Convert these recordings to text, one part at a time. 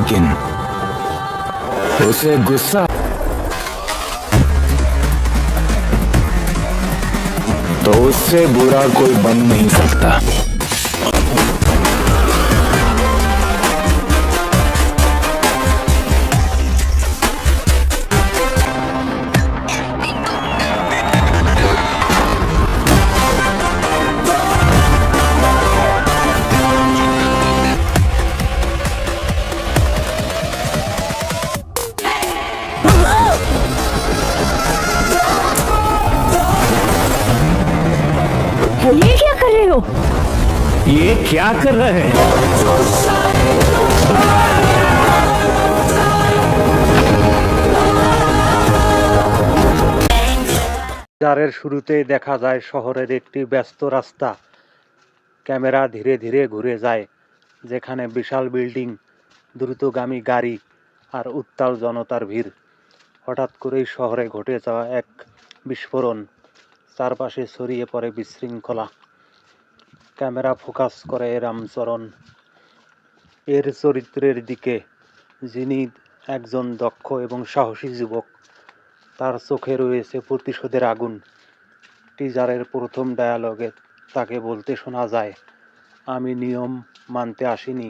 लेकिन उसे गुस्सा तो उससे बुरा कोई बन नहीं सकता। ये क्या कर रहे हो? ये क्या कर रहे हैं? যারের শুরুতেই দেখা যায় শহরের একটি ব্যস্ত রাস্তা। ক্যামেরা ধীরে ধীরে ঘুরে যায়, যেখানে বিশাল বিল্ডিং, দ্রুতগামী গাড়ি আর উত্তাল জনতার ভিড়। হঠাৎ করেই শহরে ঘটে যাওয়া এক বিস্ফোরণ, চারপাশে ছড়িয়ে পড়ে বিশৃঙ্খলা। ক্যামেরা ফোকাস করে রামচরণ এর চরিত্রের দিকে, যিনি একজন দক্ষ এবং সাহসী যুবক। তার চোখে রয়েছে প্রতিশোধের আগুন। টিজারের প্রথম ডায়ালগে তাকে বলতে শোনা যায়, আমি নিয়ম মানতে আসিনি,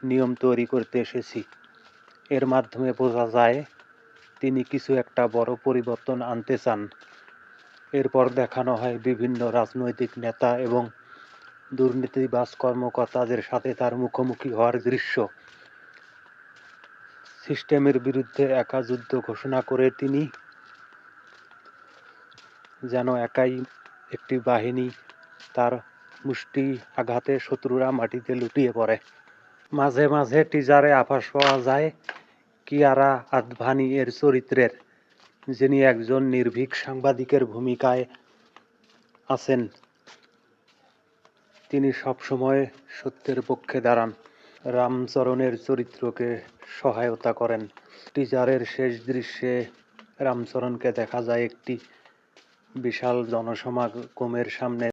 নিয়ম তৈরি করতে এসেছি। এর মাধ্যমে বোঝা যায় তিনি কিছু একটা বড় পরিবর্তন আনতে চান। এরপর দেখানো হয় বিভিন্ন রাজনৈতিক নেতা এবং দুর্নীতিবাজ কর্মকর্তাদের সাথে তার মুখোমুখি হওয়ার দৃশ্য। সিস্টেমের বিরুদ্ধে একা যুদ্ধ ঘোষণা করে তিনি যেন একাই একটি বাহিনী, তার মুষ্টি আঘাতে শত্রুরা মাটিতে লুটিয়ে পড়ে। মাঝে মাঝে টিজারে আভাস পাওয়া যায় কিয়ারা আদভানি এর চরিত্রের, যিনি একজন নির্ভীক সাংবাদিকের ভূমিকায় আছেন। তিনি সবসময় সত্যের পক্ষে দাঁড়ান, রামচরণের চরিত্রকে সহায়তা করেন। টিজারের শেষ দৃশ্যে রামচরণকে দেখা যায় একটি বিশাল জনসমাগমের সামনে